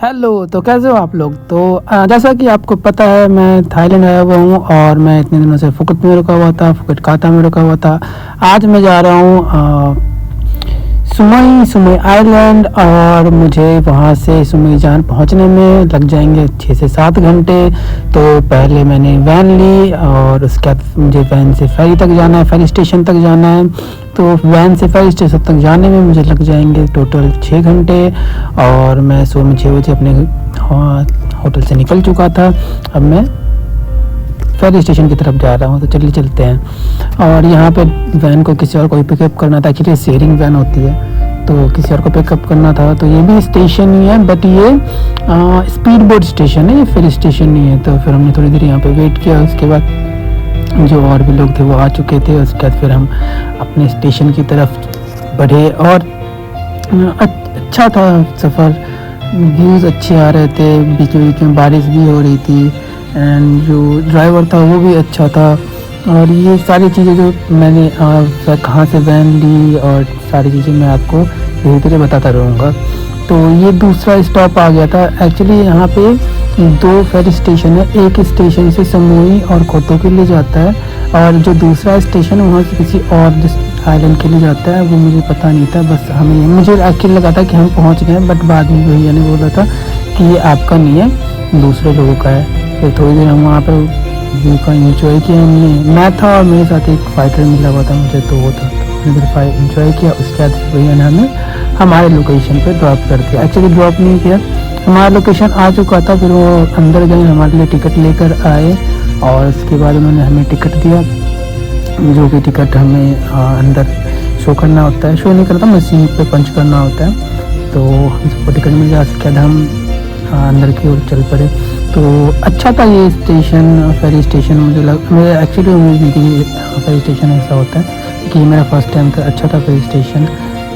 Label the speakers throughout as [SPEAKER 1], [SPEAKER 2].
[SPEAKER 1] Hello. तो कैसे हो आप लोग। तो जैसा कि आपको पता है मैं थाईलैंड आया हुआ हूँ और मैं इतने दिनों से फुकेट में रुका हुआ था, फुकेट काता में रुका हुआ था। आज मैं जा रहा हूँ सुमई आइलैंड और मुझे वहाँ से सुमई जान पहुँचने में लग जाएंगे 6 से 7 घंटे। तो पहले मैंने वैन ली और उसके बाद मुझे वैन से फेरी तक जाना है, फेरी स्टेशन तक जाना है। तो वैन से फेरी स्टेशन तक जाने में मुझे लग जाएंगे टोटल 6 घंटे। और मैं सुबह में 6 बजे अपने होटल से निकल चुका था। अब मैं फेरी स्टेशन की तरफ जा रहा हूँ, तो चलिए चलते हैं। और यहाँ पे वैन को किसी और को पिकअप करना था, एक्चुअली शेयरिंग वैन होती है, तो किसी और को पिकअप करना था। तो ये भी स्टेशन ही है, बट ये स्पीड बोट स्टेशन है, ये फेरी स्टेशन नहीं है। तो फिर हमने थोड़ी देर यहाँ पे वेट किया। उसके बाद जो और भी लोग थे वो आ चुके थे। उसके बाद फिर हम अपने स्टेशन की तरफ बढ़े और अच्छा था सफ़र, व्यूज़ अच्छे आ रहे थे, बीच बीच में बारिश भी हो रही थी एंड जो ड्राइवर था वो भी अच्छा था। और ये सारी चीज़ें जो मैंने कहाँ से वैन ली और सारी चीज़ें मैं आपको धीरे धीरे बताता रहूँगा। तो ये दूसरा स्टॉप आ गया था। एक्चुअली यहाँ पे 2 फेरी स्टेशन है, एक स्टेशन से समोई और कोतो के लिए जाता है और जो दूसरा स्टेशन है वहाँ से किसी और आइलैंड के लिए जाता है, वो मुझे पता नहीं था। बस हमें मुझे एक्चुअली लगा था कि हम पहुँच गए, बट बाद में भैया ने बोला था कि ये आपका नहीं है, दूसरे लोगों का है। फिर थोड़ी देर हम वहाँ पर व्यू का इंजॉय किया हमने। मैं था और मेरे साथ एक फाइटर मिला हुआ था मुझे, तो वो था थोड़ी देर इंजॉय किया। उसके बाद भैया ने हमें हमारे लोकेशन पे ड्रॉप कर दिया। एक्चुअली ड्रॉप नहीं किया, हमारा लोकेशन आ चुका था। फिर वो अंदर गए, हमारे लिए टिकट लेकर आए और उसके बाद उन्होंने हमें टिकट दिया, जो कि टिकट हमें अंदर शो करना होता है। शो नहीं करता, मशीन पे पंच करना होता है। तो हम सबको टिकट मिल गया। उसके बाद हम अंदर की ओर चल पड़े। तो अच्छा था ये स्टेशन, फेरी स्टेशन। मुझे एक्चुअली उम्मीद नहीं थी फेरी स्टेशन ऐसा होता है, क्योंकि मेरा फर्स्ट टाइम था। अच्छा था फेरी स्टेशन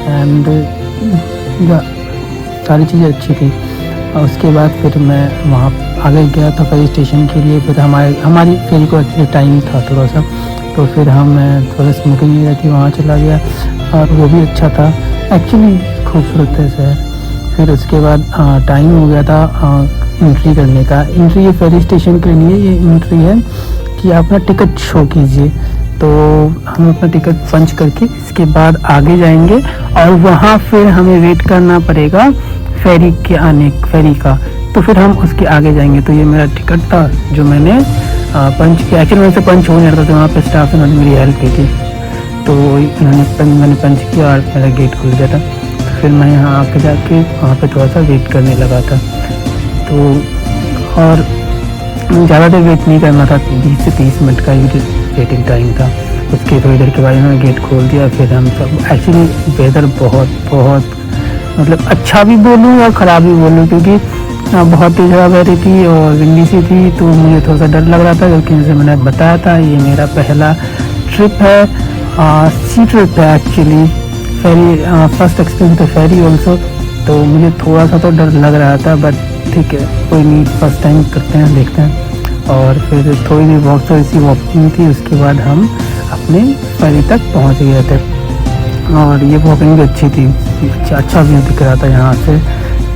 [SPEAKER 1] एंड सारी चीज़ें अच्छी थी। और उसके बाद फिर मैं वहाँ आगे गया था फेरी स्टेशन के लिए। फिर हमारी फेरी को एक्चुअली टाइम था थोड़ा सा, तो फिर हम थोड़ा स्मोकिंग एरिया थी वहाँ चला गया और वो भी अच्छा था। एक्चुअली खूबसूरत है शहर। फिर उसके बाद टाइम हो गया था एंट्री करने का। एंट्री ये फेरी स्टेशन के लिए नहीं है, ये एंट्री है कि आप अपना टिकट शो कीजिए। तो हम अपना टिकट पंच करके इसके बाद आगे जाएंगे और वहाँ फिर हमें वेट करना पड़ेगा फेरी का। तो फिर हम उसके आगे जाएंगे। तो ये मेरा टिकट था जो मैंने पंच किया। एक्चुअली मेरे से पंच हो नहीं रहा था, तो वहाँ पे स्टाफ ने मेरी हेल्प की थी। तो मैंने पंच किया और मेरा गेट खुल गया था। तो फिर मैं यहाँ आके जाके वहाँ पे थोड़ा सा वेट करने लगा था। तो और ज़्यादा देर वेट नहीं करना था, 20 से 30 मिनट का ही वेटिंग टाइम था। उसके थोड़ी देर के बाद इन्होंने गेट खोल दिया। फिर हम सब एक्चुअली वेदर बहुत मतलब अच्छा भी बोलूँ और ख़राब भी बोलूँ, क्योंकि बहुत तेज़ हवा बह रही थी और विंडी सी थी, तो मुझे थोड़ा सा डर लग रहा था। क्योंकि जैसे मैंने बताया था ये मेरा पहला ट्रिप है, सी ट्रिप है एक्चुअली। फेरी फर्स्ट एक्सपीरियंस तो फेरी ऑल्सो, तो मुझे थोड़ा सा तो डर लग रहा था, बट ठीक है कोई नहीं, फर्स्ट टाइम करते हैं, देखते हैं। और फिर थोड़ी देर थोड़ी सी वॉकिंग थी। उसके बाद हम अपने फेरी तक पहुंच गए थे और ये वॉकिंग भी अच्छी थी, अच्छा व्यू दिख रहा था यहाँ से।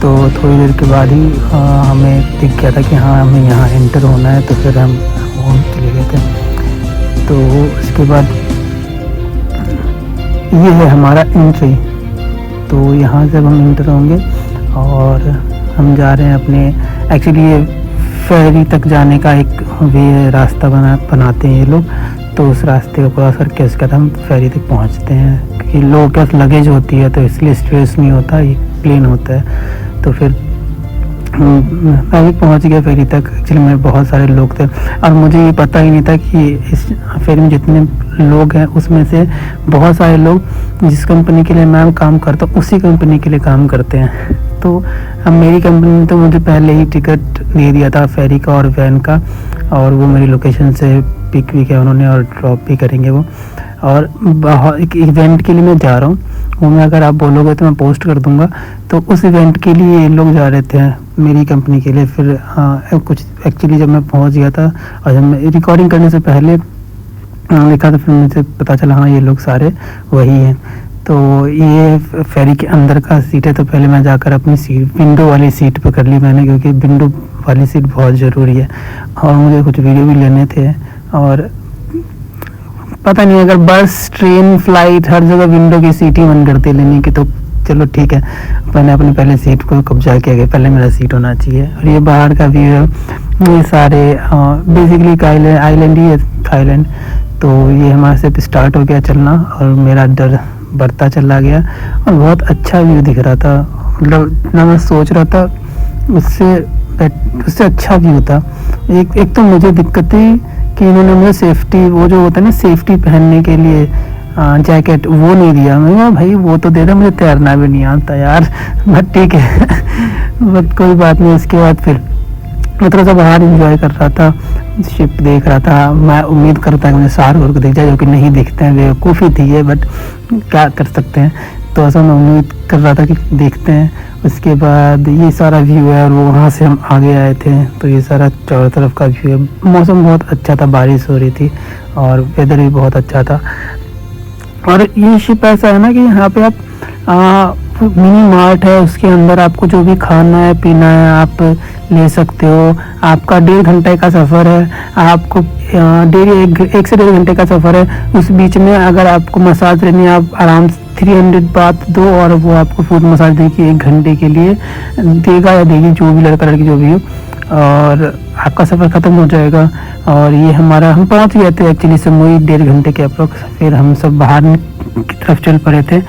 [SPEAKER 1] तो थोड़ी देर के बाद ही हमें दिख गया था कि हाँ हमें यहाँ एंटर होना है। तो फिर हम वहाँ चले गए थे। तो उसके बाद ये है हमारा एंट्री। तो यहाँ से हम एंटर होंगे और हम जा रहे हैं अपने, एक्चुअली ये फेरी तक जाने का एक वे रास्ता बनाते हैं ये लोग। तो उस रास्ते को क्रॉस करके उसके बाद हम फेरी तक पहुँचते हैं, क्योंकि लोगों के पास लगेज होती है तो इसलिए स्ट्रेस नहीं होता, ये प्लेन होता है। तो फिर मैं भी पहुंच गया फेरी तक। एक्चुअली में बहुत सारे लोग थे और मुझे ये पता ही नहीं था कि इस फेरी में जितने लोग हैं उसमें से बहुत सारे लोग जिस कंपनी के लिए मैं काम करता हूँ उसी कंपनी के लिए काम करते हैं। तो अब मेरी कंपनी ने तो मुझे पहले ही टिकट दे दिया था फेरी का और वैन का, और वो मेरी लोकेशन से पिक भी किया उन्होंने और ड्रॉप भी करेंगे वो। और एक इवेंट के लिए मैं जा रहा हूँ, वो मैं अगर आप बोलोगे तो मैं पोस्ट कर दूंगा। तो उस इवेंट के लिए ये लोग जा रहे थे मेरी कंपनी के लिए। फिर कुछ एक्चुअली जब मैं पहुंच गया था और जब मैं रिकॉर्डिंग करने से पहले देखा तो फिर मुझे पता चला हाँ ये लोग सारे वही हैं। तो ये फेरी के अंदर का सीट है, तो पहले मैं जाकर अपनी सीट विंडो वाली सीट पे कर ली मैंने, क्योंकि विंडो वाली सीट बहुत ज़रूरी है और मुझे कुछ वीडियो भी लेने थे। और पता नहीं, अगर बस ट्रेन फ्लाइट हर जगह विंडो की सीट ही मन करती लेने की, तो चलो ठीक है, मैंने अपनी पहले सीट को कब्जा किया कि पहले मेरा सीट होना चाहिए। और ये बाहर का व्यू है, ये सारे बेसिकली आइलैंड ही है थाईलैंड। तो ये हमारे से स्टार्ट हो गया चलना और मेरा डर बढ़ता चला गया और बहुत अच्छा व्यू दिख रहा था, मतलब ना मैं सोच रहा था उससे अच्छा व्यू था। एक तो मुझे दिक्कत थी कि इन्होंने मुझे सेफ्टी, वो जो होता है ना सेफ्टी पहनने के लिए जैकेट, वो नहीं दिया। मैं कहा भाई वो तो दे दो, मुझे तैरना भी नहीं आता यार, बट ठीक है बट कोई बात नहीं। उसके बाद फिर मैं थोड़ा सा बाहर इंजॉय कर रहा था, शिप देख रहा था। मैं उम्मीद करता कि मुझे सार्क को दिख जाए, जो कि नहीं दिखते हैं, बेवकूफ़ी थी है, बट क्या कर सकते हैं। तो ऐसा मैं उम्मीद कर रहा था कि देखते हैं। उसके बाद ये सारा व्यू है और वो वहाँ से हम आगे आए थे, तो ये सारा चारों तरफ का व्यू है। मौसम बहुत अच्छा था, बारिश हो रही थी और वेदर भी बहुत अच्छा था। और ये शिप ऐसा है ना कि यहाँ पे आप मिनी मार्ट है, उसके अंदर आपको जो भी खाना है पीना है आप ले सकते हो। आपका 1.5 घंटे का सफ़र है, आपको 1 से 1.5 घंटे का सफ़र है। उस बीच में अगर आपको मसाज लेनी है, आप आराम से 300 बात दो और वो आपको फुट मसाज देगी 1 घंटे के लिए, देगा या देगी, जो भी लड़का लड़की जो भी हो, और आपका सफ़र ख़त्म हो जाएगा। और ये हम पहुंच गए थे एक्चुअली समूही 1.5 घंटे के अप्रोक्स। फिर हम सब बाहर की तरफ चल पड़े थे।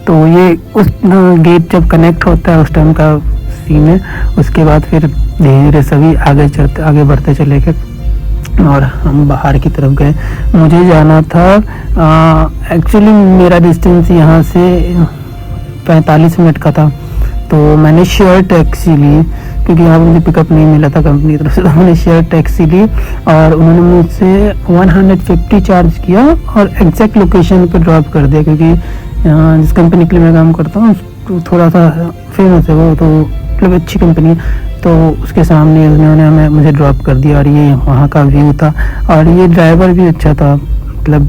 [SPEAKER 1] तो ये उस गेट जब कनेक्ट होता है उस टाइम का सीन है। उसके बाद फिर धीरे धीरे सभी आगे बढ़ते चले गए और हम बाहर की तरफ गए। मुझे जाना था, एक्चुअली मेरा डिस्टेंस यहाँ से 45 मिनट का था। तो मैंने शेयर टैक्सी ली, क्योंकि यहाँ पर मुझे पिकअप नहीं मिला था कंपनी की तरफ से, तो मैंने शेयर टैक्सी ली और उन्होंने मुझसे 150 चार्ज किया और एग्जैक्ट लोकेशन पर ड्रॉप कर दिया। क्योंकि जिस कंपनी के लिए मैं काम करता हूँ तो थोड़ा सा फेमस है वो, तो मतलब अच्छी कंपनी है, तो उसके सामने उन्होंने मुझे ड्रॉप कर दिया। और ये वहाँ का व्यू था और ये ड्राइवर भी अच्छा था, मतलब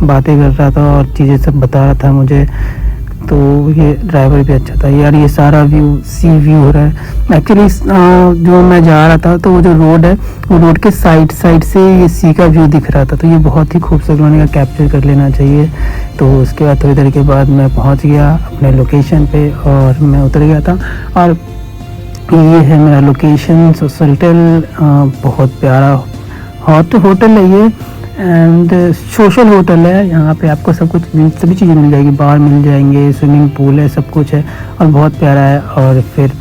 [SPEAKER 1] बातें कर रहा था और चीज़ें सब बता रहा था मुझे, तो ये ड्राइवर भी अच्छा था यार। ये सारा व्यू सी व्यू हो रहा है। एक्चुअली जो मैं जा रहा था तो वो जो रोड है, वो रोड के साइड से ये सी का व्यू दिख रहा था, तो ये बहुत ही खूबसूरत मैंने का कैप्चर कर लेना चाहिए। तो उसके बाद थोड़ी देर के बाद मैं पहुंच गया अपने लोकेशन पे और मैं उतर गया था। और ये है मेरा लोकेशन सोसल्टेल, बहुत प्यारा हॉट होटल है ये एंड सोशल होटल है। यहाँ पे आपको सभी चीज़ें मिल जाएगी, बार मिल जाएंगे, स्विमिंग पूल है, सब कुछ है और बहुत प्यारा है। और फिर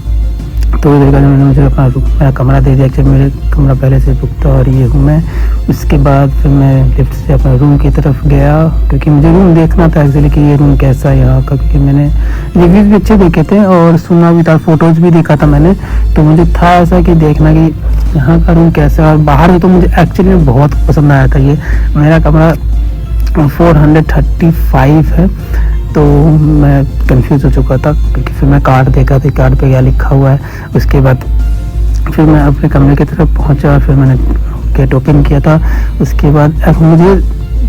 [SPEAKER 1] थोड़ी देर बाद मैंने मुझे मेरा कमरा दे दिया, एक्चुअली मेरे कमरा पहले से बुक था और ये हूँ मैं। उसके बाद फिर मैं लिफ्ट से अपने रूम की तरफ गया, क्योंकि मुझे रूम देखना था एक्चुअली कि ये रूम कैसा है यहाँ का, क्योंकि मैंने रिव्यूज़ भी अच्छे देखे थे और सुना भी था, फ़ोटोज़ भी देखा था मैंने, तो मुझे था ऐसा कि देखना कि यहाँ का रूम कैसा है। और बाहर तो मुझे एक्चुअली में बहुत पसंद आया था। ये मेरा कमरा 435 है, तो मैं कंफ्यूज हो चुका था, क्योंकि फिर मैं कार्ड देखा था, कार्ड पे क्या लिखा हुआ है। उसके बाद फिर मैं अपने कमरे की तरफ पहुंचा और फिर मैंने गेट ओपन किया था। उसके बाद मुझे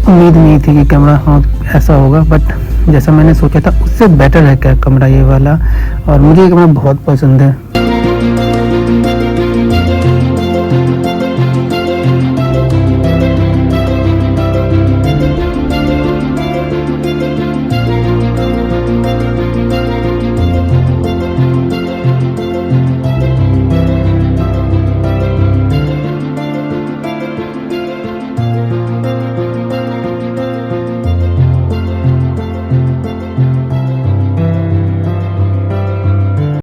[SPEAKER 1] उम्मीद नहीं थी कि कमरा ऐसा होगा, बट जैसा मैंने सोचा था उससे बेटर है क्या कमरा ये वाला, और मुझे ये कमरा बहुत पसंद है।